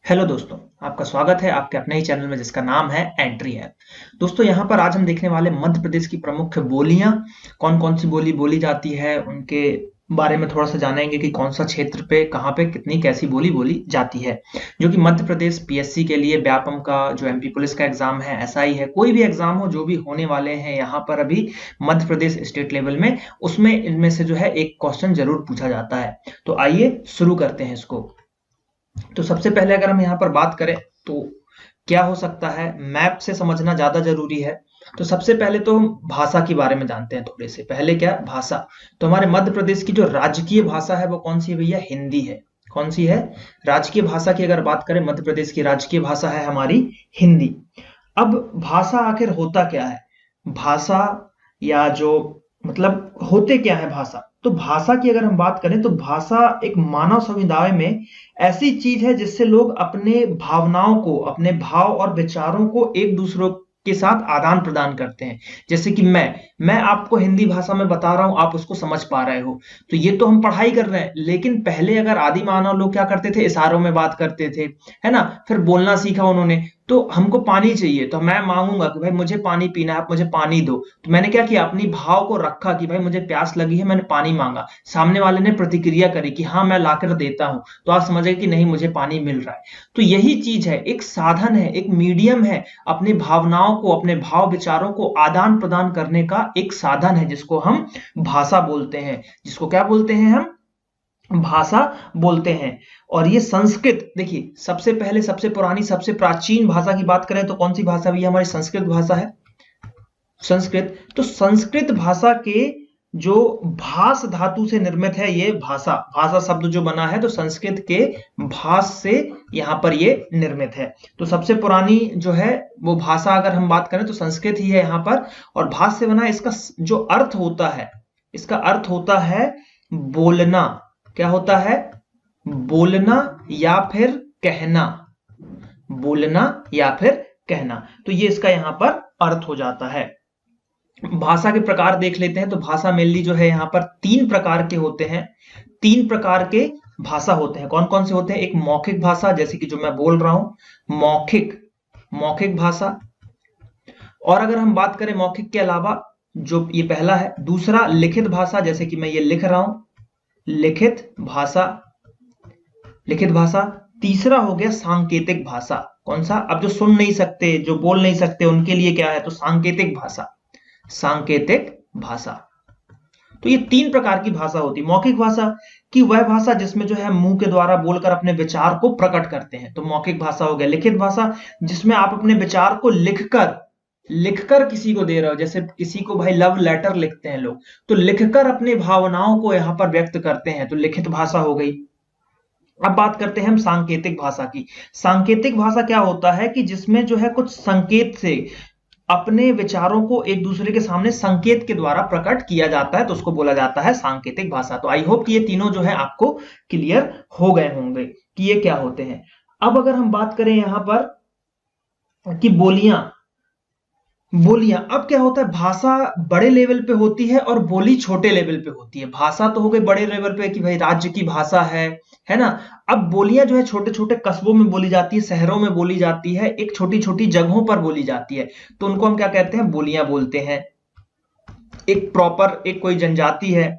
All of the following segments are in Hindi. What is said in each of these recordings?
हेलो दोस्तों, आपका स्वागत है आपके अपने ही चैनल में जिसका नाम है एंट्री ऐप। दोस्तों यहाँ पर आज हम देखने वाले मध्य प्रदेश की प्रमुख बोलियां, कौन कौन सी बोली बोली जाती है उनके बारे में थोड़ा सा जानेंगे कि कौन सा क्षेत्र पे कहाँ पे कितनी कैसी बोली बोली जाती है। जो कि मध्य प्रदेश पीएससी के लिए व्यापम का जो एमपी पुलिस का एग्जाम है, एसआई है, कोई भी एग्जाम हो जो भी होने वाले हैं यहाँ पर अभी मध्य प्रदेश स्टेट लेवल में, उसमें इनमें से जो है एक क्वेश्चन जरूर पूछा जाता है। तो आइए शुरू करते हैं इसको। तो सबसे पहले अगर हम यहाँ पर बात करें तो क्या हो सकता है, मैप से समझना ज्यादा जरूरी है। तो सबसे पहले तो हम भाषा के बारे में जानते हैं थोड़े से पहले। क्या भाषा? तो हमारे मध्य प्रदेश की जो राजकीय भाषा है वो कौन सी है भैया? हिंदी है। कौन सी है? राजकीय भाषा की अगर बात करें, मध्य प्रदेश की राजकीय भाषा है हमारी हिंदी। अब भाषा आखिर होता क्या है? भाषा या जो मतलब होते क्या है भाषा? तो भाषा की अगर हम बात करें तो भाषा एक मानव समुदाय में ऐसी चीज है जिससे लोग अपने भावनाओं को, अपने भाव और विचारों को एक दूसरों के साथ आदान प्रदान करते हैं। जैसे कि मैं आपको हिंदी भाषा में बता रहा हूं, आप उसको समझ पा रहे हो, तो ये तो हम पढ़ाई कर रहे हैं। लेकिन पहले अगर आदि मानव लोग क्या करते थे? इशारों में बात करते थे, है ना। फिर बोलना सीखा उन्होंने। तो हमको पानी चाहिए तो मैं मांगूंगा कि भाई मुझे पानी पीना है, आप मुझे पानी दो। तो मैंने क्या किया? अपनी भाव को रखा कि भाई मुझे प्यास लगी है, मैंने पानी मांगा। सामने वाले ने प्रतिक्रिया करी कि हाँ मैं लाकर देता हूं, तो आप समझ गए कि नहीं मुझे पानी मिल रहा है। तो यही चीज है, एक साधन है, एक मीडियम है, अपनी भावनाओं को, अपने भाव विचारों को आदान प्रदान करने का एक साधन है जिसको हम भाषा बोलते हैं। जिसको क्या बोलते हैं? हम भाषा बोलते हैं। और ये संस्कृत, देखिए सबसे पहले, सबसे पुरानी, सबसे प्राचीन भाषा की बात करें तो कौन सी भाषा भी? हमारी संस्कृत भाषा है, संस्कृत। तो संस्कृत भाषा के जो भास धातु से निर्मित है ये भाषा, भाषा शब्द जो बना है तो संस्कृत के भास से यहां पर ये निर्मित है। तो सबसे पुरानी जो है वो भाषा अगर हम बात करें तो संस्कृत ही है यहां पर। और भास से बना है। इसका जो अर्थ होता है, इसका अर्थ होता है बोलना। क्या होता है? बोलना या फिर कहना। बोलना या फिर कहना। तो ये इसका यहां पर अर्थ हो जाता है। भाषा के प्रकार देख लेते हैं। तो भाषा मेनली जो है यहाँ पर तीन प्रकार के होते हैं। तीन प्रकार के भाषा होते हैं। कौन कौन से होते हैं? एक मौखिक भाषा, जैसे कि जो मैं बोल रहा हूं, मौखिक, मौखिक भाषा। और अगर हम बात करें मौखिक के अलावा, जो ये पहला है। दूसरा लिखित भाषा, जैसे कि मैं ये लिख रहा हूं, लिखित भाषा, लिखित भाषा। तीसरा हो गया सांकेतिक भाषा। कौन सा? अब जो सुन नहीं सकते, जो बोल नहीं सकते, उनके लिए क्या है? तो सांकेतिक भाषा, सांकेतिक भाषा। तो ये तीन प्रकार की भाषा होती है। मौखिक भाषा की वह भाषा जिसमें जो है मुंह के द्वारा बोलकर अपने विचार को प्रकट करते हैं, तो मौखिक भाषा हो गया। लिखित भाषा जिसमें आप अपने विचार को लिखकर, लिखकर किसी को दे रहे हो। जैसे किसी को भाई लव लेटर लिखते हैं लोग, तो लिखकर अपनी भावनाओं को यहां पर व्यक्त करते हैं, तो लिखित भाषा हो गई। अब बात करते हैं हम सांकेतिक भाषा की। सांकेतिक भाषा क्या होता है कि जिसमें जो है कुछ संकेत से अपने विचारों को एक दूसरे के सामने संकेत के द्वारा प्रकट किया जाता है, तो उसको बोला जाता है सांकेतिक भाषा। तो आई होप कि ये तीनों जो है आपको क्लियर हो गए होंगे कि ये क्या होते हैं। अब अगर हम बात करें यहां पर कि बोलियां, बोलियां, अब क्या होता है? भाषा बड़े लेवल पे होती है और बोली छोटे लेवल पे होती है। भाषा तो हो गई बड़े लेवल पे कि भाई राज्य की भाषा है ना। अब बोलियां जो है छोटे छोटे कस्बों में बोली जाती है, शहरों में बोली जाती है, एक छोटी छोटी जगहों पर बोली जाती है, तो उनको हम क्या कहते हैं? बोलियां बोलते हैं। एक प्रॉपर एक कोई जनजाति है,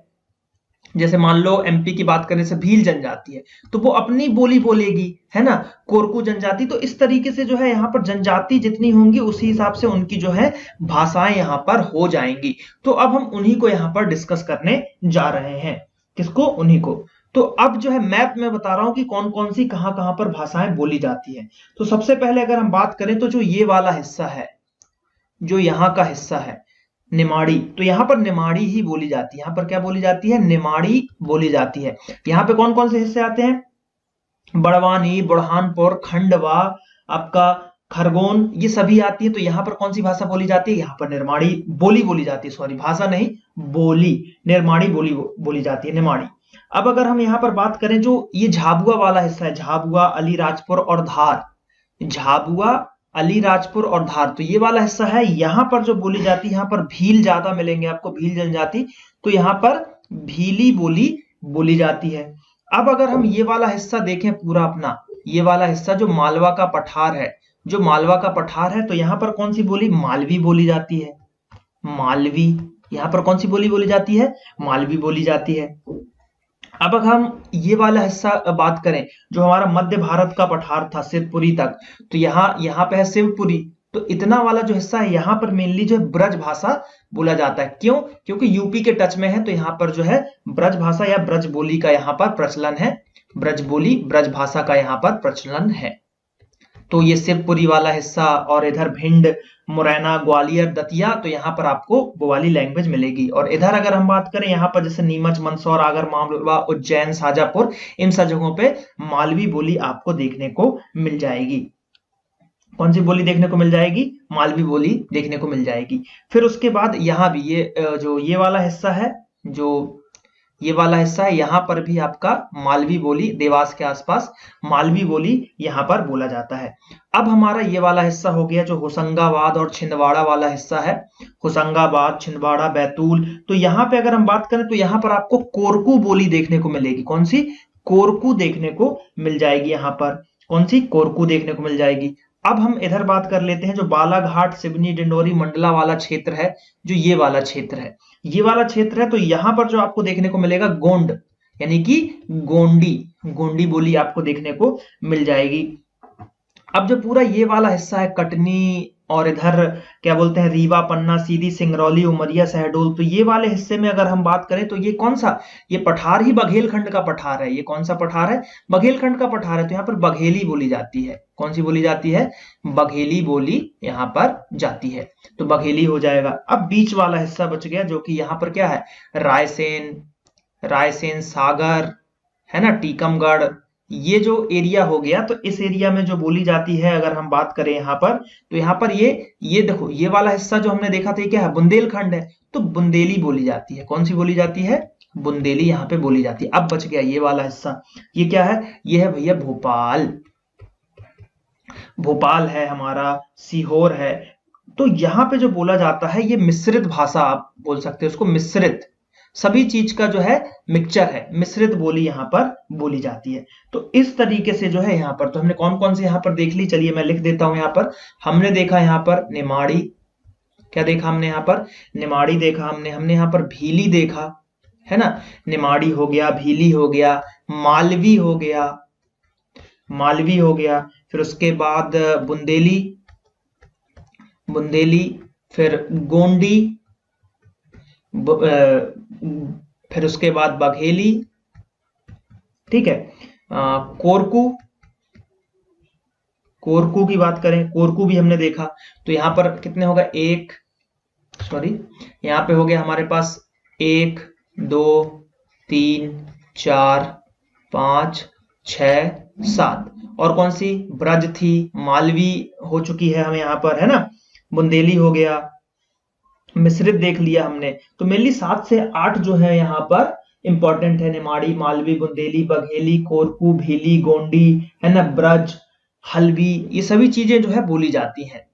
जैसे मान लो एमपी की बात करें से भील जनजाति है, तो वो अपनी बोली बोलेगी, है ना। कोरकू जनजाति। तो इस तरीके से जो है यहाँ पर जनजाति जितनी होंगी उसी हिसाब से उनकी जो है भाषाएं यहाँ पर हो जाएंगी। तो अब हम उन्हीं को यहाँ पर डिस्कस करने जा रहे हैं। किसको? उन्हीं को। तो अब जो है मैप में बता रहा हूं कि कौन कौन सी कहां कहां पर भाषाएं बोली जाती है। तो सबसे पहले अगर हम बात करें तो जो ये वाला हिस्सा है, जो यहाँ का हिस्सा है निमाड़ी, तो यहाँ पर निमाड़ी ही बोली जाती है। यहाँ पर क्या बोली जाती है? निमाड़ी बोली जाती है। यहाँ पे कौन कौन से हिस्से आते हैं? बड़वानी, बुरहानपुर, खंडवा, आपका खरगोन, ये सभी आती है। तो यहाँ पर कौन सी भाषा बोली जाती है? यहाँ पर निर्माणी बोली बोली जाती है। सॉरी, भाषा नहीं, बोली, निर्माणी बोली बोली जाती है, निमाड़ी। अब अगर हम यहाँ पर बात करें, जो ये झाबुआ वाला हिस्सा है, झाबुआ, अलीराजपुर और धार, झाबुआ, अलीराजपुर और धार, तो ये वाला हिस्सा है। यहां पर जो बोली जाती है, यहाँ पर भील ज्यादा मिलेंगे आपको, भील जनजाति। तो यहाँ पर भीली बोली बोली जाती है। अब अगर हम ये वाला हिस्सा देखें पूरा अपना, ये वाला हिस्सा जो मालवा का पठार है, जो मालवा का पठार है, तो यहाँ पर कौन सी बोली? मालवी बोली जाती है। मालवी, यहाँ पर कौन सी बोली बोली जाती है? मालवी बोली जाती है। अब अगर हम ये वाला हिस्सा बात करें, जो हमारा मध्य भारत का पठार था शिवपुरी तक, तो यहाँ पे है शिवपुरी, तो इतना वाला जो हिस्सा है यहाँ पर मेनली जो है ब्रज भाषा बोला जाता है। क्यों? क्योंकि यूपी के टच में है, तो यहाँ पर जो है ब्रज भाषा या ब्रज बोली का यहाँ पर प्रचलन है। ब्रज बोली, ब्रज भाषा का यहाँ पर प्रचलन है। तो ये शिवपुरी वाला हिस्सा, और इधर भिंड, मुरैना, ग्वालियर, दतिया, तो यहाँ पर आपको वो वाली लैंग्वेज मिलेगी। और इधर अगर हम बात करें यहाँ पर जैसे नीमच, मंदसौर, आगर मालवा, उज्जैन, शाजापुर, इन सब जगहों पे मालवी बोली आपको देखने को मिल जाएगी। कौन सी बोली देखने को मिल जाएगी? मालवी बोली देखने को मिल जाएगी। फिर उसके बाद यहाँ भी ये वाला हिस्सा है, जो ये वाला हिस्सा है, यहाँ पर भी आपका मालवी बोली, देवास के आसपास मालवी बोली यहाँ पर बोला जाता है। अब हमारा ये वाला हिस्सा हो गया जो होशंगाबाद और छिंदवाड़ा वाला हिस्सा है। होशंगाबाद, छिंदवाड़ा, बैतूल, तो यहाँ पे अगर हम बात करें तो यहाँ पर आपको कोरकू बोली देखने को मिलेगी। कौन सी? कोरकू देखने को मिल जाएगी। यहाँ पर कौन सी? कोरकू देखने को मिल जाएगी। अब हम इधर बात कर लेते हैं जो बालाघाट, सिवनी, डिंडोरी, मंडला वाला क्षेत्र है, जो ये वाला क्षेत्र है, ये वाला क्षेत्र है, तो यहाँ पर जो आपको देखने को मिलेगा गोंड, यानी कि गोंडी, गोंडी बोली आपको देखने को मिल जाएगी। अब जो पूरा ये वाला हिस्सा है कटनी, और इधर क्या बोलते हैं, रीवा, पन्ना, सीधी, सिंगरौली, उमरिया, शहडोल, तो ये वाले हिस्से में अगर हम बात करें तो ये कौन सा? ये पठार ही बघेलखंड का पठार है। ये कौन सा पठार है? बघेलखंड का पठार है। तो यहाँ पर बघेली बोली जाती है। कौन सी बोली जाती है? बघेली बोली यहाँ पर जाती है, तो बघेली हो जाएगा। अब बीच वाला हिस्सा बच गया जो कि यहाँ पर क्या है? रायसेन, रायसेन, सागर, है ना, टीकमगढ़, ये जो एरिया हो गया, तो इस एरिया में जो बोली जाती है अगर हम बात करें यहाँ पर, तो यहाँ पर ये देखो, ये वाला हिस्सा जो हमने देखा था ये क्या है? बुंदेलखंड है, तो बुंदेली बोली जाती है। कौन सी बोली जाती है? बुंदेली यहाँ पे बोली जाती है। अब बच गया ये वाला हिस्सा, ये क्या है? ये है भैया भोपाल, भोपाल है हमारा, सीहोर है। तो यहाँ पे जो बोला जाता है ये मिश्रित भाषा, आप बोल सकते हैं उसको मिश्रित, सभी चीज का जो है मिक्सचर है, मिश्रित बोली यहाँ पर बोली जाती है। तो इस तरीके से जो है यहाँ पर, तो हमने कौन कौन से यहाँ पर देख ली, चलिए मैं लिख देता हूं। यहाँ पर हमने देखा यहाँ पर निमाड़ी, क्या देखा हमने यहाँ पर? निमाड़ी देखा हमने यहाँ पर भीली देखा, है ना, निमाड़ी हो गया, भीली हो गया, मालवी हो गया, मालवी हो गया, फिर उसके बाद बुंदेली, बुंदेली, फिर गोंडी, फिर उसके बाद बघेली, ठीक है, कोरकू, कोरकू की बात करें, कोरकू भी हमने देखा। तो यहाँ पर कितने होगा? यहाँ पे हो गया हमारे पास 1, 2, 3, 4, 5, 6, 7, और कौन सी? ब्रज थी, मालवी हो चुकी है हमें यहाँ पर, है ना, बुंदेली हो गया, मिश्रित देख लिया हमने। तो मेनली 7 से 8 जो है यहाँ पर इंपॉर्टेंट है, निमाड़ी, मालवी, बुंदेली, बघेली, कोरकू, भीली, गोंडी, है ना, ब्रज, हल्बी, ये सभी चीजें जो है बोली जाती हैं।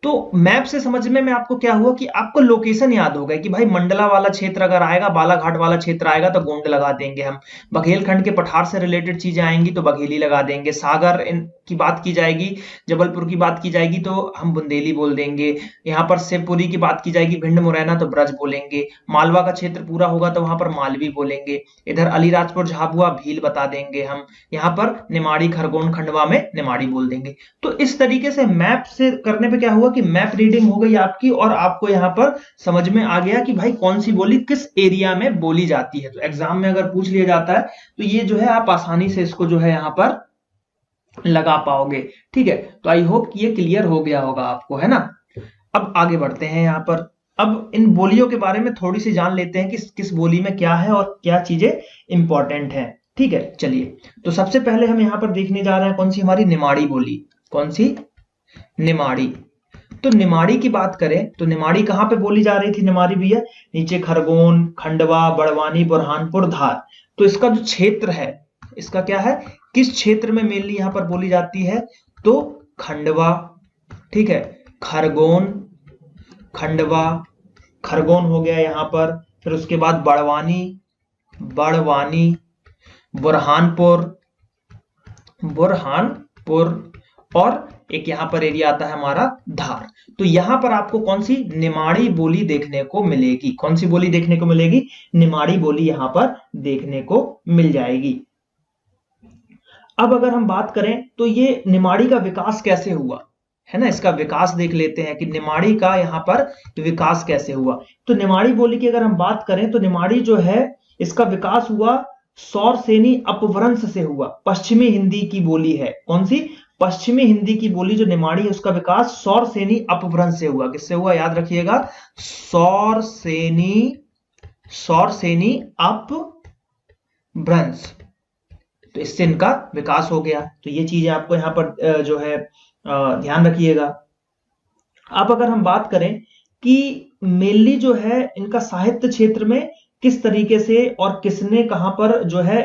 तो मैप से समझने में आपको क्या हुआ कि आपको लोकेशन याद हो गया कि भाई मंडला वाला क्षेत्र अगर आएगा, बालाघाट वाला क्षेत्र आएगा तो गोंड लगा देंगे हम, बघेलखंड के पठार से रिलेटेड चीजें आएंगी तो बघेली लगा देंगे, सागर की बात की जाएगी, जबलपुर की बात की जाएगी तो हम बुंदेली बोल देंगे, यहाँ पर शिवपुरी की बात की जाएगी, भिंड, मुरैना तो ब्रज बोलेंगे, मालवा का क्षेत्र पूरा होगा तो वहां पर मालवी बोलेंगे, इधर अलीराजपुर, झाबुआ, भील बता देंगे हम, यहाँ पर निमाड़ी, खरगोन, खंडवा में निमाड़ी बोल देंगे। तो इस तरीके से मैप से करने पे क्या हुआ कि मैप रीडिंग हो गई आपकी, और आपको यहाँ पर समझ में आ गया कि भाई कौन सी बोली किस एरिया में बोली जाती है। तो एग्जाम में अगर पूछ लिया जाता है तो ये जो है आप आसानी से इसको जो है यहाँ पर लगा पाओगे। ठीक है, तो आई होप कि ये क्लियर हो गया होगा आपको, है ना। अब आगे बढ़ते हैं यहाँ पर, अब इन बोलियों के बारे में थोड़ी सी जान लेते हैं कि किस बोली में क्या है और क्या चीजें इंपॉर्टेंट है। ठीक है, चलिए तो सबसे पहले हम यहाँ पर देखने जा रहे हैं कौन सी हमारी निमाड़ी बोली, कौन सी? निमाड़ी। तो निमाड़ी की बात करें तो निमाड़ी कहाँ पे बोली जा रही थी निमाड़ी भैया? नीचे खरगोन, खंडवा, बड़वानी, बुरहानपुर, धार। तो इसका जो क्षेत्र है, इसका क्या है, किस क्षेत्र में मेनली यहाँ पर बोली जाती है? तो खंडवा, ठीक है, खरगोन, खंडवा, खरगोन हो गया यहाँ पर, फिर उसके बाद बड़वानी, बड़वानी, बुरहानपुर, बुरहानपुर, और एक यहां पर एरिया आता है हमारा धार। तो यहां पर आपको कौन सी निमाड़ी बोली देखने को मिलेगी, कौन सी बोली देखने को मिलेगी, निमाड़ी बोली यहां पर देखने को मिल जाएगी। अब अगर हम बात करें तो ये निमाड़ी का विकास कैसे हुआ, है ना, इसका विकास देख लेते हैं कि निमाड़ी का यहाँ पर विकास कैसे हुआ। तो निमाड़ी बोली की अगर हम बात करें तो निमाड़ी जो है इसका विकास हुआ सौरसेनी अपभ्रंश से हुआ। पश्चिमी हिंदी की बोली है, कौन सी, पश्चिमी हिंदी की बोली जो निमाड़ी है उसका विकास सौरसेनी अपभ्रंश से हुआ। किससे हुआ, याद रखिएगा, सौरसेनी अपभ्रंश। तो इससे इनका विकास हो गया। तो ये चीजें आपको यहाँ पर जो है ध्यान रखिएगा। अब अगर हम बात करें कि मेनली जो है इनका साहित्य क्षेत्र में किस तरीके से और किसने कहां पर जो है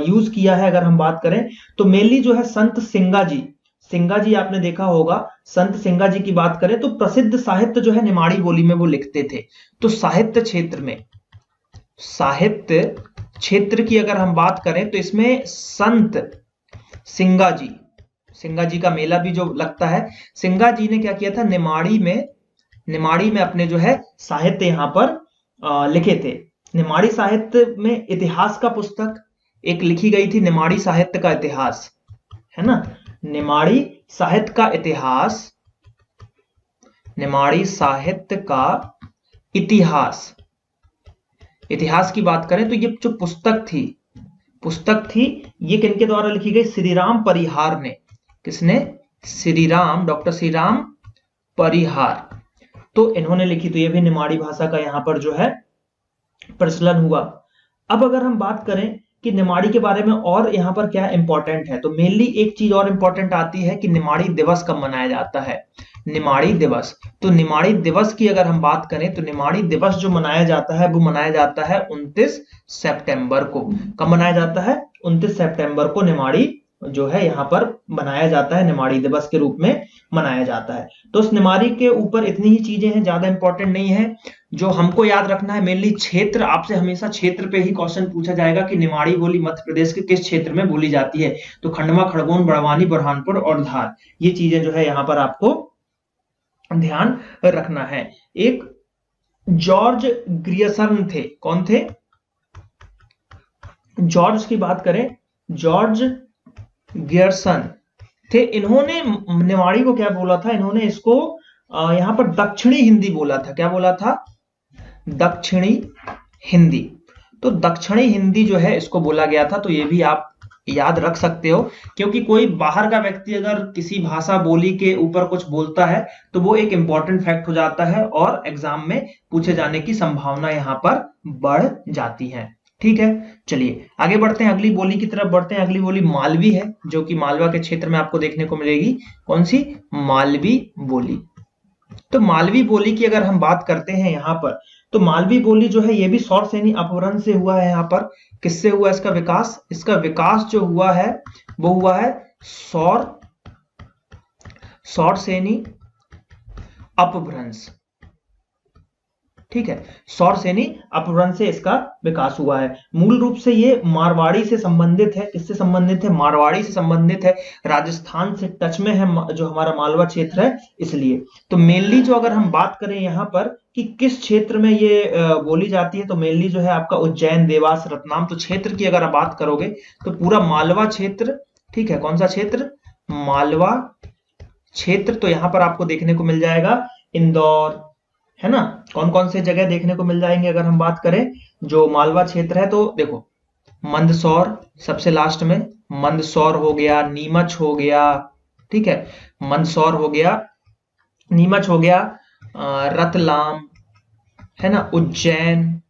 यूज किया है, अगर हम बात करें तो मेनली जो है संत सिंगा जी आपने देखा होगा। संत सिंगा जी की बात करें तो प्रसिद्ध साहित्य जो है निमाड़ी बोली में वो लिखते थे। तो साहित्य क्षेत्र की अगर हम बात करें तो इसमें संत सिंगा जी का मेला भी जो लगता है, सिंगा जी ने क्या किया था, निमाड़ी में अपने जो है साहित्य यहां पर लिखे थे। निमाड़ी साहित्य में इतिहास का पुस्तक एक लिखी गई थी, निमाड़ी साहित्य का इतिहास, है ना, निमाड़ी साहित्य का इतिहास की बात करें तो ये जो पुस्तक थी ये किनके द्वारा लिखी गई, श्रीराम परिहार ने। किसने, डॉक्टर श्रीराम परिहार, तो इन्होंने लिखी। तो ये भी निमाड़ी भाषा का यहां पर जो है प्रचलन हुआ। अब अगर हम बात करें कि निमाड़ी के बारे में और यहां पर क्या इंपॉर्टेंट है, तो मेनली एक चीज और इंपॉर्टेंट आती है कि निमाड़ी दिवस कब मनाया जाता है, निमाड़ी दिवस। तो निमाड़ी दिवस की अगर हम बात करें तो निमाड़ी दिवस जो मनाया जाता है वो मनाया जाता है 29 सितंबर को। कब मनाया जाता है, 29 सितंबर को निमाड़ी जो है यहाँ पर मनाया जाता है, निमाड़ी दिवस के रूप में मनाया जाता है। तो उस निमाड़ी के ऊपर इतनी ही चीजें हैं, ज्यादा इंपॉर्टेंट नहीं है। जो हमको याद रखना है मेनली क्षेत्र, आपसे हमेशा क्षेत्र पे ही क्वेश्चन पूछा जाएगा कि निमाड़ी बोली मध्य प्रदेश के किस क्षेत्र में बोली जाती है। तो खंडवा, खरगोन, बड़वानी, बुरहानपुर और धार, ये चीजें जो है यहाँ पर आपको ध्यान रखना है। एक जॉर्ज ग्रियर्सन थे, कौन थे, जॉर्ज की बात करें, जॉर्ज ग्रियर्सन थे। इन्होंने निमाड़ी को क्या बोला था, इन्होंने इसको यहां पर दक्षिणी हिंदी बोला था। क्या बोला था, दक्षिणी हिंदी। तो दक्षिणी हिंदी जो है इसको बोला गया था। तो ये भी आप याद रख सकते हो, क्योंकि कोई बाहर का व्यक्ति अगर किसी भाषा बोली के ऊपर कुछ बोलता है तो वो एक इंपॉर्टेंट फैक्ट हो जाता है और एग्जाम में पूछे जाने की संभावना यहां पर बढ़ जाती है। ठीक है, चलिए आगे बढ़ते हैं, अगली बोली की तरफ बढ़ते हैं। अगली बोली मालवी है, जो कि मालवा के क्षेत्र में आपको देखने को मिलेगी। कौन सी, मालवी बोली। तो मालवी बोली की अगर हम बात करते हैं यहाँ पर, तो मालवी बोली जो है ये भी सौरसेनी अपभ्रंश से हुआ है। यहाँ पर किससे हुआ इसका विकास, इसका विकास जो हुआ है वो हुआ है सौरसेनी अपभ्रंश। ठीक है, सौरसेनी अपभ्रंश से इसका विकास हुआ है। मूल रूप से ये मारवाड़ी से संबंधित है। किससे संबंधित है, मारवाड़ी से संबंधित है। राजस्थान से टच में है जो हमारा मालवा क्षेत्र है, इसलिए। तो मेनली जो अगर हम बात करें यहाँ पर कि किस क्षेत्र में ये बोली जाती है, तो मेनली जो है आपका उज्जैन, देवास, रतलाम। तो क्षेत्र की अगर आप बात करोगे तो पूरा मालवा क्षेत्र, ठीक है, कौन सा क्षेत्र, मालवा क्षेत्र। तो यहाँ पर आपको देखने को मिल जाएगा इंदौर, है ना। कौन कौन से जगह देखने को मिल जाएंगे अगर हम बात करें जो मालवा क्षेत्र है, तो देखो मंदसौर सबसे लास्ट में, मंदसौर हो गया, नीमच हो गया, ठीक है, मंदसौर हो गया, नीमच हो गया, रतलाम, है ना, उज्जैन।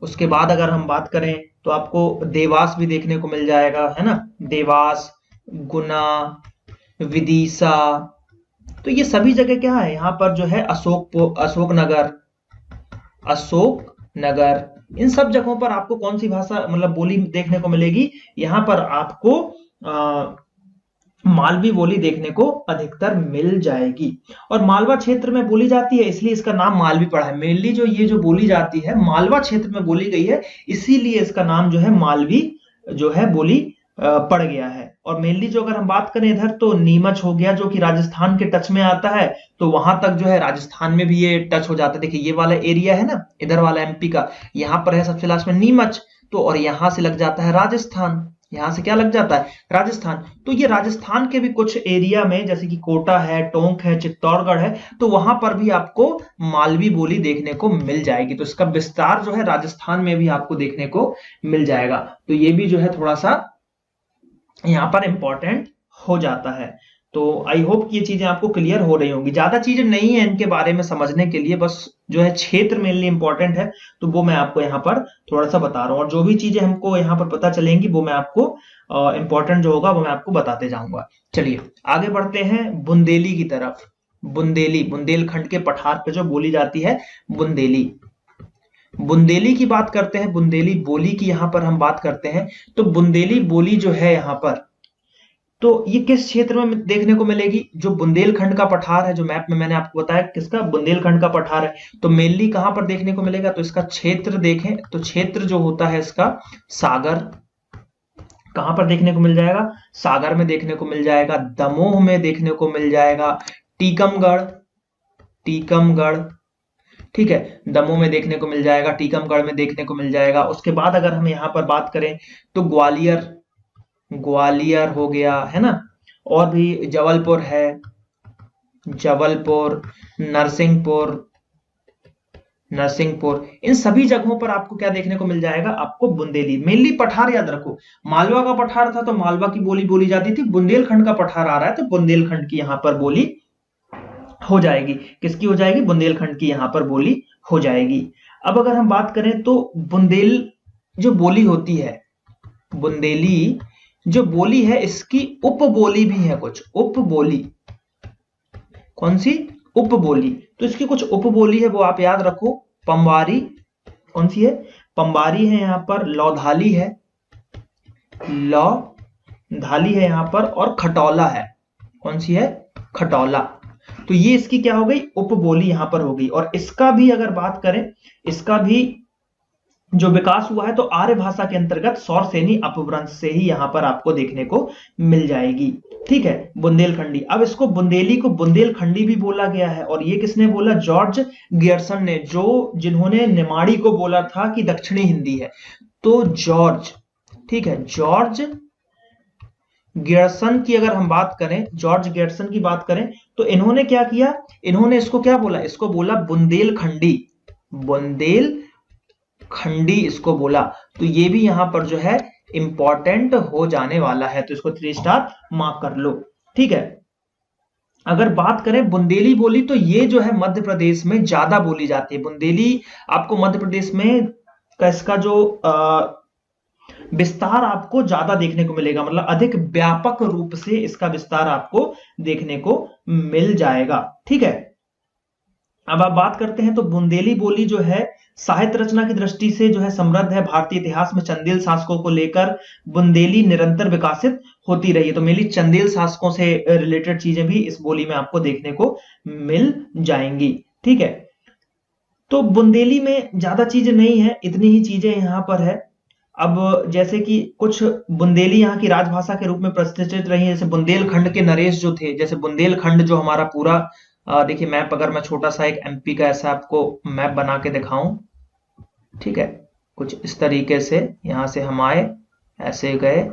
उसके बाद अगर हम बात करें तो आपको देवास भी देखने को मिल जाएगा, है ना, देवास, गुना, विदिशा। तो ये सभी जगह क्या है, यहाँ पर जो है अशोकनगर, इन सब जगहों पर आपको कौन सी भाषा मतलब बोली देखने को मिलेगी, यहाँ पर आपको मालवी बोली देखने को अधिकतर मिल जाएगी। और मालवा क्षेत्र में बोली जाती है इसलिए इसका नाम मालवी पड़ा है। मेनली जो ये जो बोली जाती है मालवा क्षेत्र में बोली गई है, इसीलिए इसका नाम जो है मालवी जो है बोली पड़ गया है। और मेनली जो अगर हम बात करें इधर तो नीमच हो गया जो कि राजस्थान के टच में आता है, तो वहां तक जो है राजस्थान में भी ये टच हो जाता है। देखिए ये वाला एरिया है ना इधर वाला एमपी का, यहाँ पर है सबसे लास्ट में नीमच, तो और यहाँ से लग जाता है राजस्थान, यहाँ से क्या लग जाता है राजस्थान। तो ये राजस्थान के भी कुछ एरिया में जैसे कि कोटा है, टोंक है, चित्तौड़गढ़ है, तो वहां पर भी आपको मालवी बोली देखने को मिल जाएगी। तो इसका विस्तार जो है राजस्थान में भी आपको देखने को मिल जाएगा। तो ये भी जो है थोड़ा सा यहाँ पर इंपॉर्टेंट हो जाता है। तो आई होप कि ये चीजें आपको क्लियर हो रही होंगी। ज्यादा चीजें नहीं है इनके बारे में समझने के लिए, बस जो है क्षेत्र मेनली इंपॉर्टेंट है, तो वो मैं आपको यहाँ पर थोड़ा सा बता रहा हूँ। और जो भी चीजें हमको यहाँ पर पता चलेंगी वो मैं आपको इंपॉर्टेंट जो होगा वो मैं आपको बताते जाऊंगा। चलिए आगे बढ़ते हैं बुंदेली की तरफ। बुंदेली, बुंदेलखंड के पठार पे जो बोली जाती है बुंदेली। बुंदेली की बात करते हैं, बुंदेली बोली की यहाँ पर हम बात करते हैं। तो बुंदेली बोली जो है यहाँ पर, तो ये किस क्षेत्र में देखने को मिलेगी? जो बुंदेलखंड का पठार है, जो मैप में मैंने आपको बताया किसका, बुंदेलखंड का पठार है, तो मेनली कहां पर देखने को मिलेगा? तो इसका क्षेत्र देखें तो क्षेत्र जो होता है इसका सागर, कहां पर देखने को मिल जाएगा? सागर में देखने को मिल जाएगा, दमोह में देखने को मिल जाएगा, टीकमगढ़, टीकमगढ़, ठीक है, दमोह में देखने को मिल जाएगा, टीकमगढ़ में देखने को मिल जाएगा। उसके बाद अगर हम यहाँ पर बात करें तो ग्वालियर, ग्वालियर हो गया है ना, और भी जबलपुर है, जबलपुर, नरसिंहपुर, नरसिंहपुर, इन सभी जगहों पर आपको क्या देखने को मिल जाएगा? आपको बुंदेली। मेनली पठार याद रखो, मालवा का पठार था तो मालवा की बोली बोली जाती थी, बुंदेलखंड का पठार आ रहा है तो बुंदेलखंड की यहां पर बोली हो जाएगी। किसकी हो जाएगी? बुंदेलखंड की यहां पर बोली हो जाएगी। अब अगर हम बात करें तो बुंदेल जो बोली होती है, बुंदेली जो बोली है इसकी उपबोली भी है, कुछ उपबोली। कौन सी? उपबोली। तो इसकी कुछ उपबोली है वो आप याद रखो। पंवारी, कौन सी है? पंवारी है यहाँ पर, लौधाली है, लौधाली है यहाँ पर, और खटौला है। कौन सी है? खटौला। तो ये इसकी क्या हो गई? उपबोली यहां पर हो गई। और इसका भी अगर बात करें, इसका भी जो विकास हुआ है तो आर्य भाषा के अंतर्गत सौरसेनी अपभ्रंश से ही यहां पर आपको देखने को मिल जाएगी। ठीक है, बुंदेलखंडी। अब इसको बुंदेली को बुंदेलखंडी भी बोला गया है, और ये किसने बोला? जॉर्ज गियर्सन ने, जो जिन्होंने निमाड़ी को बोला था कि दक्षिणी हिंदी है। तो जॉर्ज, ठीक है, जॉर्ज गियर्सन की अगर हम बात करें, जॉर्ज गियर्सन की बात करें, तो इन्होंने क्या किया? इन्होंने इसको क्या बोला? इसको बोला बुंदेलखंडी, बुंदेलखंडी इसको बोला। तो ये भी यहां पर जो है इंपॉर्टेंट हो जाने वाला है, तो इसको 3 स्टार मार्क कर लो। ठीक है, अगर बात करें बुंदेली बोली, तो ये जो है मध्य प्रदेश में ज्यादा बोली जाती है। बुंदेली आपको मध्य प्रदेश में इसका जो विस्तार आपको ज्यादा देखने को मिलेगा, मतलब अधिक व्यापक रूप से इसका विस्तार आपको देखने को मिल जाएगा। ठीक है, अब आप बात करते हैं तो बुंदेली बोली जो है साहित्य रचना की दृष्टि से जो है समृद्ध है। भारतीय इतिहास में चंदेल शासकों को लेकर बुंदेली निरंतर विकसित होती रही है। तो मेनली चंदेल शासकों से रिलेटेड चीजें भी इस बोली में आपको देखने को मिल जाएंगी। ठीक है, तो बुंदेली में ज्यादा चीजें नहीं है, इतनी ही चीजें यहां पर है। अब जैसे कि कुछ बुंदेली यहाँ की राजभाषा के रूप में प्रतिष्ठित रही है, जैसे बुंदेलखंड के नरेश जो थे, जैसे बुंदेलखंड जो हमारा पूरा देखिए मैप, अगर मैं छोटा सा एक एमपी का ऐसा आपको मैप बना के दिखाऊं, ठीक है, कुछ इस तरीके से यहां से हम आए, ऐसे गए,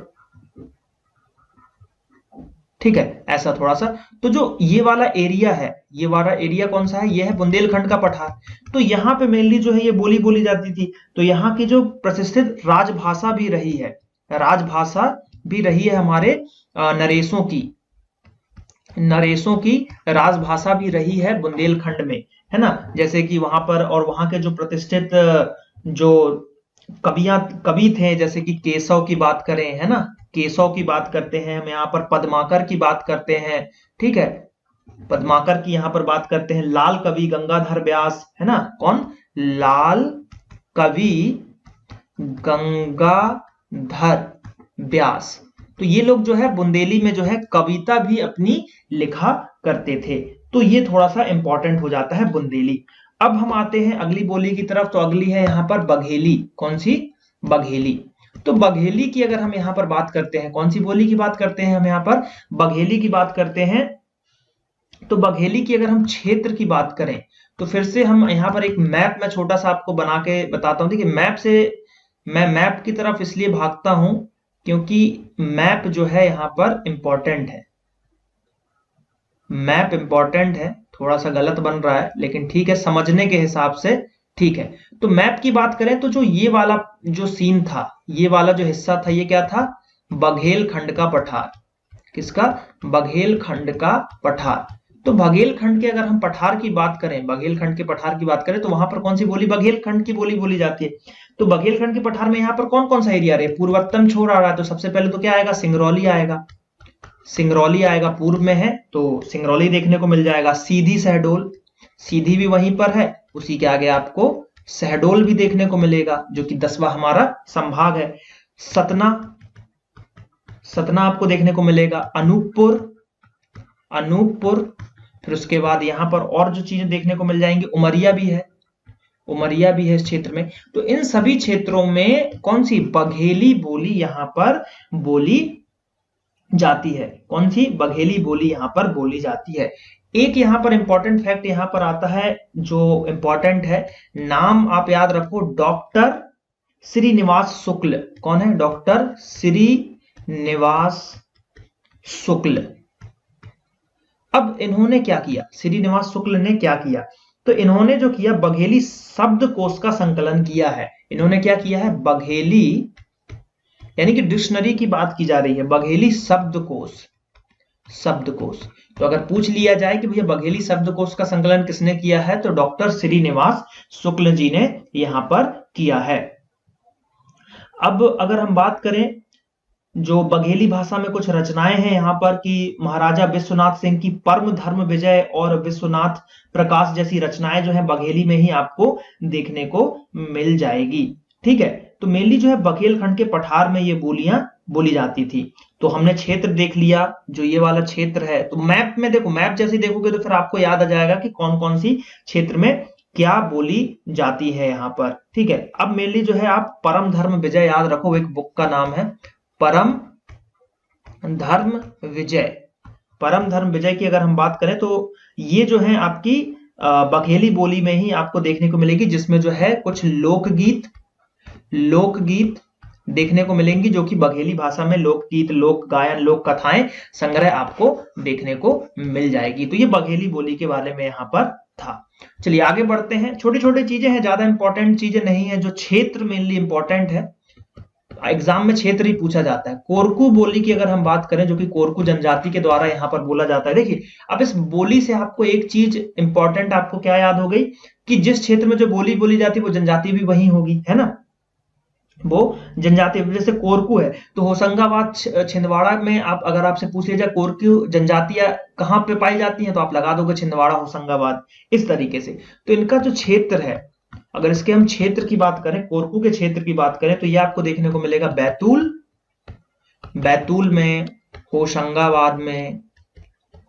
ठीक है, ऐसा थोड़ा सा। तो जो ये वाला एरिया है, ये वाला एरिया कौन सा है? ये है बुंदेलखंड का पठार। तो यहाँ पे मेनली जो है ये बोली बोली जाती थी। तो यहाँ की जो प्रतिष्ठित राजभाषा भी रही है, राजभाषा भी रही है हमारे नरेशों की, नरेशों की राजभाषा भी रही है बुंदेलखंड में, है ना। जैसे कि वहां पर, और वहां के जो प्रतिष्ठित जो कवि थे, जैसे कि केशव की बात करें, है ना, केशव की बात करते हैं हम यहाँ पर, पद्माकर की बात करते हैं, ठीक है, पद्माकर की यहाँ पर बात करते हैं, लाल कवि गंगाधर व्यास, है ना, कौन? लाल कवि गंगाधर व्यास। तो ये लोग जो है बुंदेली में जो है कविता भी अपनी लिखा करते थे। तो ये थोड़ा सा इंपॉर्टेंट हो जाता है बुंदेली। अब हम आते हैं अगली बोली की तरफ। तो अगली है यहाँ पर बघेली। कौन सी? बघेली। तो बघेली की अगर हम यहाँ पर बात करते हैं, कौन सी बोली की बात करते हैं हम यहाँ पर, बघेली की बात करते हैं। तो बघेली की अगर हम क्षेत्र की बात करें तो फिर से हम यहाँ पर एक मैप में छोटा सा आपको बना के बताता हूँ। देखिए मैप से मैं मैप की तरफ इसलिए भागता हूं क्योंकि मैप जो है यहाँ पर इंपॉर्टेंट है, मैप इंपॉर्टेंट है। थोड़ा सा गलत बन रहा है लेकिन ठीक है, समझने के हिसाब से ठीक है। तो मैप की बात करें तो जो ये वाला जो सीन था, ये वाला जो हिस्सा था, ये क्या था, बघेलखंड का पठार। किसका, बघेलखंड का पठार। तो बघेलखंड के अगर हम पठार की बात करें, बघेलखंड के पठार की बात करें तो वहां पर कौन सी बोली, बघेलखंड की बोली बोली जाती है। तो बघेलखंड के पठार में यहाँ पर कौन कौन सा एरिया रहे, पूर्वोत्तम छोर आ रहा है, तो सबसे पहले तो क्या आएगा, सिंगरौली आएगा। सिंगरौली आएगा, पूर्व में है तो सिंगरौली देखने को मिल जाएगा। सीधी शहडोल, सीधी भी वहीं पर है, उसी के आगे आपको शहडोल भी देखने को मिलेगा जो कि 10वां हमारा संभाग है। सतना, सतना आपको देखने को मिलेगा। अनूपपुर, अनूपपुर, फिर उसके बाद यहां पर और जो चीजें देखने को मिल जाएंगी, उमरिया भी है, उमरिया भी है इस क्षेत्र में। तो इन सभी क्षेत्रों में कौन सी बघेली बोली यहां पर बोली जाती है, कौन सी बघेली बोली यहां पर बोली जाती है। एक यहां पर इंपॉर्टेंट फैक्ट यहां पर आता है जो इंपॉर्टेंट है, नाम आप याद रखो, डॉक्टर श्रीनिवास शुक्ल। कौन है, डॉक्टर श्रीनिवास शुक्ल। अब इन्होंने क्या किया, श्रीनिवास शुक्ल ने क्या किया, तो इन्होंने जो किया, बघेली शब्दकोश का संकलन किया है। इन्होंने क्या किया है, बघेली यानी कि डिक्शनरी की बात की जा रही है, बघेली शब्दकोश, शब्दकोश। तो अगर पूछ लिया जाए कि भैया बघेली शब्दकोश का संकलन किसने किया है, तो डॉक्टर श्रीनिवास शुक्ल जी ने यहां पर किया है। अब अगर हम बात करें जो बघेली भाषा में कुछ रचनाएं हैं यहाँ पर कि महाराजा विश्वनाथ सिंह की परम धर्म विजय और विश्वनाथ प्रकाश जैसी रचनाएं जो है बघेली में ही आपको देखने को मिल जाएगी। ठीक है, तो मेनली जो है बघेलखंड के पठार में ये बोलियां बोली जाती थी। तो हमने क्षेत्र देख लिया, जो ये वाला क्षेत्र है। तो मैप में देखो, मैप जैसे देखोगे तो फिर आपको याद आ जाएगा कि कौन कौन सी क्षेत्र में क्या बोली जाती है यहाँ पर। ठीक है, अब मेनली जो है आप परम धर्म विजय याद रखो, एक बुक का नाम है परम धर्म विजय। परम धर्म विजय की अगर हम बात करें तो ये जो है आपकी बघेली बोली में ही आपको देखने को मिलेगी, जिसमें जो है कुछ लोकगीत, लोकगीत देखने को मिलेंगी, जो कि बघेली भाषा में लोकगीत, लोक गायन, लोक कथाएं संग्रह आपको देखने को मिल जाएगी। तो ये बघेली बोली के बारे में यहाँ पर था। चलिए आगे बढ़ते हैं। छोटी छोटी चीजें हैं, ज्यादा इंपॉर्टेंट चीजें नहीं है। जो क्षेत्र मेनली इंपॉर्टेंट है, एग्जाम में क्षेत्र ही पूछा जाता है। कोरकू बोली की अगर हम बात करें, जो कि कोरकू जनजाति के द्वारा यहाँ पर बोला जाता है। देखिए अब इस बोली से आपको एक चीज इंपॉर्टेंट आपको क्या याद हो गई कि जिस क्षेत्र में जो बोली बोली जाती है वो जनजाति भी वही होगी, है ना, वो जनजाति। जैसे कोरकू है तो होशंगाबाद छिंदवाड़ा में आप अगर आपसे पूछ लिया जाए कोरकू जनजातियां कहाँ पे पाई जाती हैं, तो आप लगा दोगे छिंदवाड़ा, होशंगाबाद, इस तरीके से। तो इनका जो क्षेत्र है, अगर इसके हम क्षेत्र की बात करें, कोरकू के क्षेत्र की बात करें, तो ये आपको देखने को मिलेगा बैतूल, बैतूल में, होशंगाबाद में,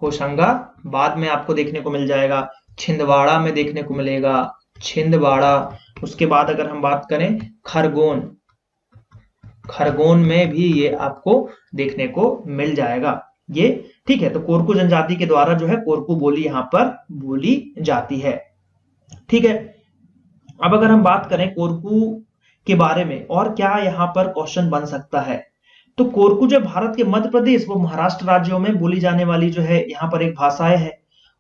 होशंगाबाद में आपको देखने को मिल जाएगा, छिंदवाड़ा में देखने को मिलेगा, छिंदवाड़ा। उसके बाद अगर हम बात करें खरगोन, खरगोन में भी ये आपको देखने को मिल जाएगा ये। ठीक है, तो कोरकू जनजाति के द्वारा जो है कोरकू बोली यहां पर बोली जाती है। ठीक है, अब अगर हम बात करें कोरकू के बारे में और क्या यहाँ पर क्वेश्चन बन सकता है, तो कोरकू जो भारत के मध्य प्रदेश वो महाराष्ट्र राज्यों में बोली जाने वाली जो है यहाँ पर एक भाषाएं है।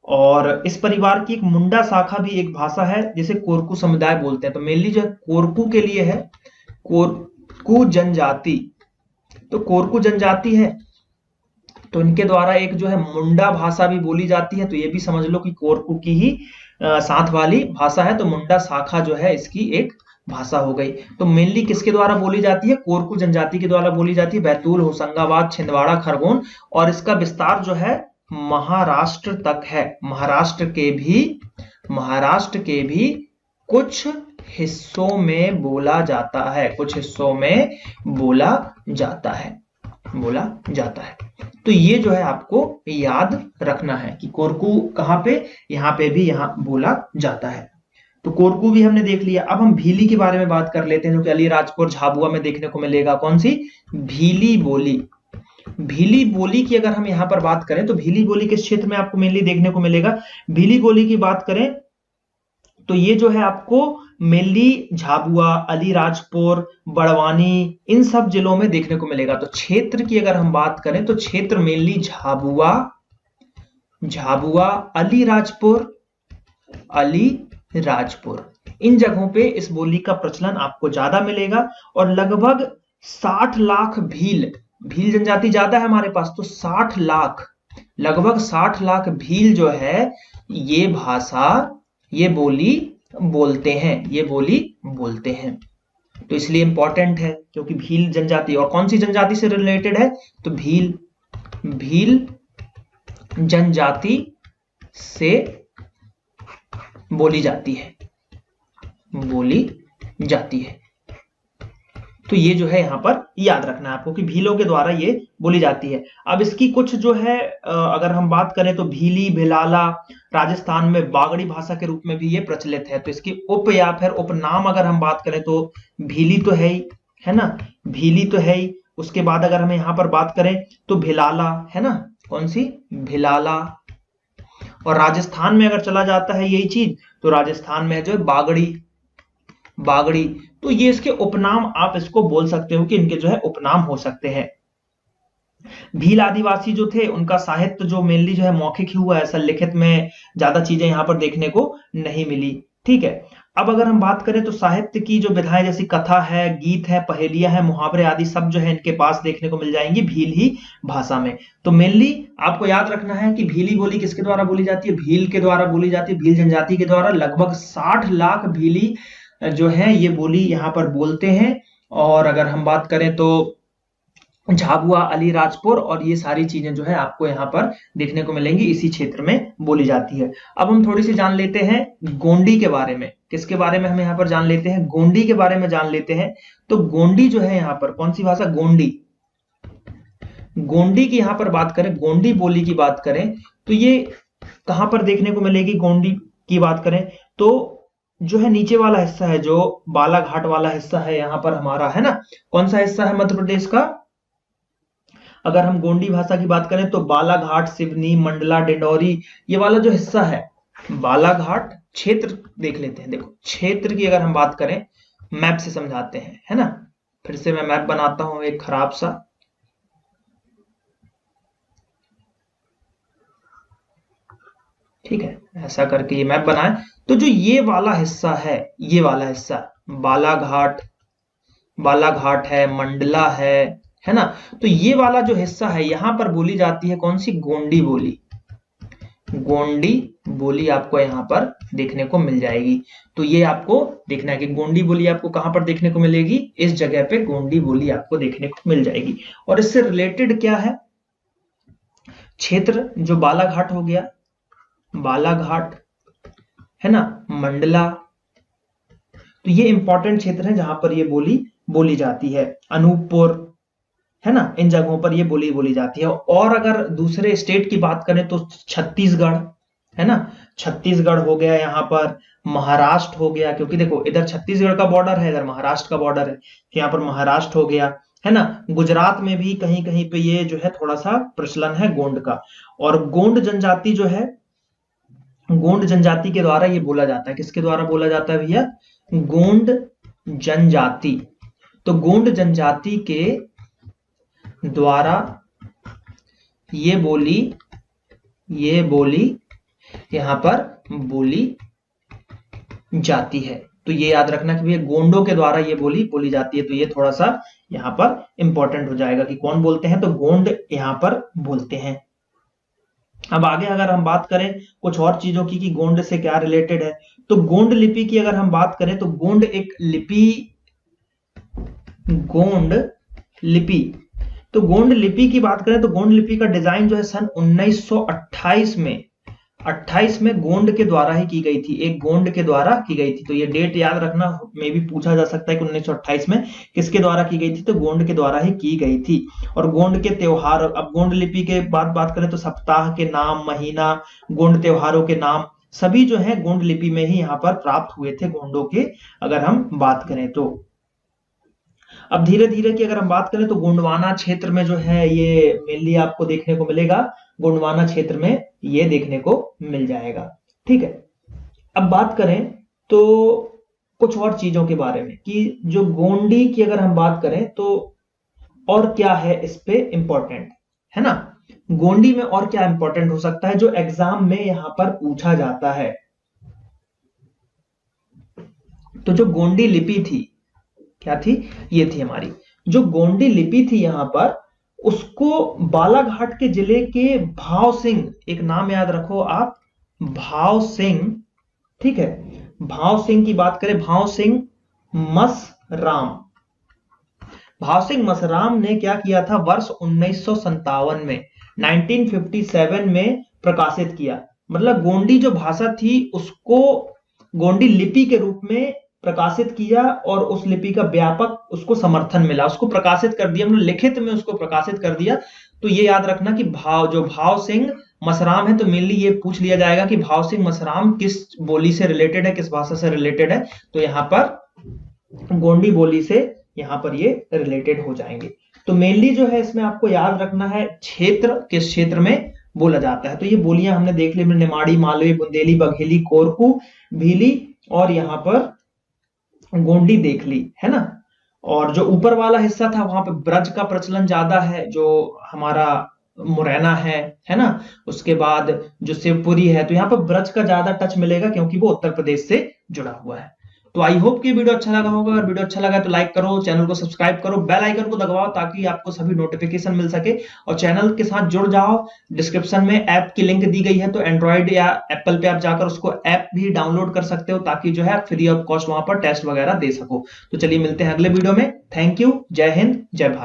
और इस परिवार की एक मुंडा शाखा भी एक भाषा है जिसे कोरकू समुदाय बोलते हैं। तो मेनली जो है कोरकू के लिए है कोरकू जनजाति। तो कोरकू जनजाति है तो इनके द्वारा एक जो है मुंडा भाषा भी बोली जाती है। तो ये भी समझ लो कि कोरकू की ही साथ वाली भाषा है। तो मुंडा शाखा जो है इसकी एक भाषा हो गई। तो मेनली किसके द्वारा बोली जाती है, कोरकू जनजाति के द्वारा बोली जाती है, बैतूल, होशंगाबाद, छिंदवाड़ा, खरगोन। और इसका विस्तार जो है महाराष्ट्र तक है। महाराष्ट्र के भी कुछ हिस्सों में बोला जाता है, कुछ हिस्सों में बोला जाता है, बोला जाता है। तो ये जो है आपको याद रखना है कि कोरकू कहां पे, यहां पे भी यहां बोला जाता है। तो कोरकू भी हमने देख लिया। अब हम भीली के बारे में बात कर लेते हैं, जो कि अलीराजपुर झाबुआ में देखने को मिलेगा। कौन सी? भीली बोली। भीली बोली की अगर हम यहां पर बात करें तो भीली बोली किस क्षेत्र में आपको मेनली देखने को मिलेगा? भीली बोली की बात करें तो ये जो है आपको मेनली झाबुआ, अलीराजपुर, बड़वानी, इन सब जिलों में देखने को मिलेगा। तो क्षेत्र की अगर हम बात करें तो क्षेत्र मेनली झाबुआ, अलीराजपुर, इन जगहों पे इस बोली का प्रचलन आपको ज्यादा मिलेगा। और लगभग 60 लाख भील जनजाति ज्यादा है हमारे पास, तो 60 लाख, लगभग 60 लाख भील जो है ये भाषा, ये बोली बोलते हैं। तो इसलिए इंपॉर्टेंट है, क्योंकि भील जनजाति, और कौन सी जनजाति से रिलेटेड है? तो भील जनजाति से बोली जाती है। तो ये जो है यहां पर याद रखना है आपको कि भीलों के द्वारा ये बोली जाती है। अब इसकी कुछ जो है अगर हम बात करें तो भीली, भिलाला, राजस्थान में बागड़ी भाषा के रूप में भी ये प्रचलित है। तो इसकी उप या फिर उपनाम अगर हम बात करें तो भीली तो है ही, है ना, भीली तो है ही। उसके बाद अगर हम यहाँ पर बात करें तो भिलाला, है ना, कौन सी? भिलाला। और राजस्थान में अगर चला जाता है यही चीज, तो राजस्थान में जो है बागड़ी। तो ये इसके उपनाम आप इसको बोल सकते हो कि इनके जो है उपनाम हो सकते हैं। भील आदिवासी जो थे उनका साहित्य जो मेनली जो है मौखिक ही हुआ है, ऐसा लिखित में ज्यादा चीजें यहां पर देखने को नहीं मिली। ठीक है, अब अगर हम बात करें तो साहित्य की जो विधाएं जैसी कथा है, गीत है, पहेलियां है, मुहावरे आदि सब जो है इनके पास देखने को मिल जाएंगी भील ही भाषा में। तो मेनली आपको याद रखना है कि भीली बोली किसके द्वारा बोली जाती है? भील के द्वारा बोली जाती है, भील जनजाति के द्वारा। लगभग 60 लाख भीली जो है ये बोली यहां पर बोलते हैं। और अगर हम बात करें तो झाबुआ, अलीराजपुर और ये सारी चीजें जो है आपको यहाँ पर देखने को मिलेंगी, इसी क्षेत्र में बोली जाती है। अब हम थोड़ी सी जान लेते हैं गोंडी के बारे में। किसके बारे में हम यहाँ पर जान लेते हैं? गोंडी के बारे में जान लेते हैं। तो गोंडी जो है यहाँ पर कौन सी भाषा? गोंडी की यहाँ पर बात करें, गोंडी बोली की बात करें तो ये कहां पर देखने को मिलेगी? गोंडी की बात करें तो जो है नीचे वाला हिस्सा है, जो बालाघाट वाला हिस्सा है यहाँ पर हमारा, है ना। कौन सा हिस्सा है मध्य प्रदेश का? अगर हम गोंडी भाषा की बात करें तो बालाघाट, सिवनी, मंडला, डिंडौरी, ये वाला जो हिस्सा है बालाघाट क्षेत्र देख लेते हैं। देखो क्षेत्र की अगर हम बात करें, मैप से समझाते हैं, है ना। फिर से मैं मैप बनाता हूं एक खराब सा। ठीक है, ऐसा करके ये मैप बनाए। तो जो ये वाला हिस्सा है, ये वाला हिस्सा बालाघाट है, मंडला है ना। तो ये वाला जो हिस्सा है यहां पर बोली जाती है कौन सी? गोंडी बोली आपको यहां पर देखने को मिल जाएगी। तो ये आपको देखना है कि गोंडी बोली आपको कहां पर देखने को मिलेगी? इस जगह पे गोंडी बोली आपको देखने को मिल जाएगी। और इससे रिलेटेड क्या है? क्षेत्र जो बालाघाट हो गया, बालाघाट, है ना, मंडला, तो ये इंपॉर्टेंट क्षेत्र है जहां पर ये बोली जाती है। अनूपपुर, है ना, इन जगहों पर ये बोली जाती है। और अगर दूसरे स्टेट की बात करें तो छत्तीसगढ़, है ना, छत्तीसगढ़ हो गया, यहाँ पर महाराष्ट्र हो गया, क्योंकि देखो इधर छत्तीसगढ़ का बॉर्डर है, इधर महाराष्ट्र का बॉर्डर है, तो यहाँ पर महाराष्ट्र हो गया, है ना। गुजरात में भी कहीं कहीं पे ये जो है थोड़ा सा प्रचलन है गोंड का। और गोंड जनजाति जो है, गोंड जनजाति के द्वारा ये बोला जाता है। किसके द्वारा बोला जाता है भैया? गोंड जनजाति। तो गोंड जनजाति के द्वारा ये बोली यहां पर बोली जाती है। तो ये याद रखना कि भैया गोंडों के द्वारा ये बोली जाती है। तो ये थोड़ा सा यहां पर इंपॉर्टेंट हो जाएगा कि कौन बोलते हैं, तो गोंड यहां पर बोलते हैं। अब आगे अगर हम बात करें कुछ और चीजों की कि गोंड से क्या रिलेटेड है, तो गोंड लिपि की अगर हम बात करें तो गोंड लिपि की बात करें तो गोंड लिपि का डिजाइन जो है सन 1928 में गोंड के द्वारा ही की गई थी, एक गोंड के द्वारा की गई थी। तो ये डेट याद रखना, में भी पूछा जा सकता है कि 1928 में किसके द्वारा की गई थी, तो गोंड के द्वारा ही की गई थी। और गोंड के त्योहार, अब गोंड लिपि के बात करें तो सप्ताह के नाम, महीना, गोंड त्योहारों के नाम सभी जो है गोंड लिपि में ही यहाँ पर प्राप्त हुए थे गोंडों के, अगर हम बात करें तो। अब धीरे धीरे की अगर हम बात करें तो गोंडवाना क्षेत्र में जो है ये मेनली आपको देखने को मिलेगा, गोंडवाना क्षेत्र में ये देखने को मिल जाएगा। ठीक है, अब बात करें तो कुछ और चीजों के बारे में कि जो गोंडी की अगर हम बात करें तो और क्या है इस पे इंपॉर्टेंट, है ना। गोंडी में और क्या इंपॉर्टेंट हो सकता है जो एग्जाम में यहां पर पूछा जाता है। तो जो गोंडी लिपि थी, क्या थी, ये थी हमारी जो गोंडी लिपि थी यहां पर, उसको बालाघाट के जिले के भाव सिंह, एक नाम याद रखो आप, भाव सिंह, ठीक है, भाव सिंह की बात करें, भाव सिंह मसराम, भाव सिंह मसराम ने क्या किया था, वर्ष 1957 में 1957 में प्रकाशित किया। मतलब गोंडी जो भाषा थी उसको गोंडी लिपि के रूप में प्रकाशित किया और उस लिपि का व्यापक उसको समर्थन मिला, उसको प्रकाशित कर दिया, मतलब लिखित में उसको प्रकाशित कर दिया। तो ये याद रखना कि भाव सिंह मसराम है, तो मेनली ये पूछ लिया जाएगा कि भाव सिंह मसराम किस बोली से रिलेटेड है, किस भाषा से रिलेटेड है, तो यहाँ पर गोंडी बोली से यहाँ पर ये रिलेटेड हो जाएंगे। तो मेनली जो है इसमें आपको याद रखना है क्षेत्र, किस क्षेत्र में बोला जाता है। तो ये बोलियां हमने देख ली, निमाड़ी, मालवी, बुंदेली, बघेली, कोरकू, भीली और यहाँ पर गोंडी देख ली, है ना। और जो ऊपर वाला हिस्सा था वहां पे ब्रज का प्रचलन ज्यादा है, जो हमारा मुरैना है ना, उसके बाद जो शिवपुरी है, तो यहाँ पर ब्रज का ज्यादा टच मिलेगा क्योंकि वो उत्तर प्रदेश से जुड़ा हुआ है। तो आई होप कि वीडियो अच्छा लगा होगा, अगर वीडियो अच्छा लगा तो लाइक करो, चैनल को सब्सक्राइब करो, बेल आइकन को दबाओ ताकि आपको सभी नोटिफिकेशन मिल सके और चैनल के साथ जुड़ जाओ। डिस्क्रिप्शन में ऐप की लिंक दी गई है, तो एंड्रॉइड या एप्पल पे आप जाकर उसको ऐप भी डाउनलोड कर सकते हो ताकि जो है फ्री ऑफ कॉस्ट वहां पर टेस्ट वगैरह दे सको। तो चलिए मिलते हैं अगले वीडियो में। थैंक यू, जय हिंद, जय भारत।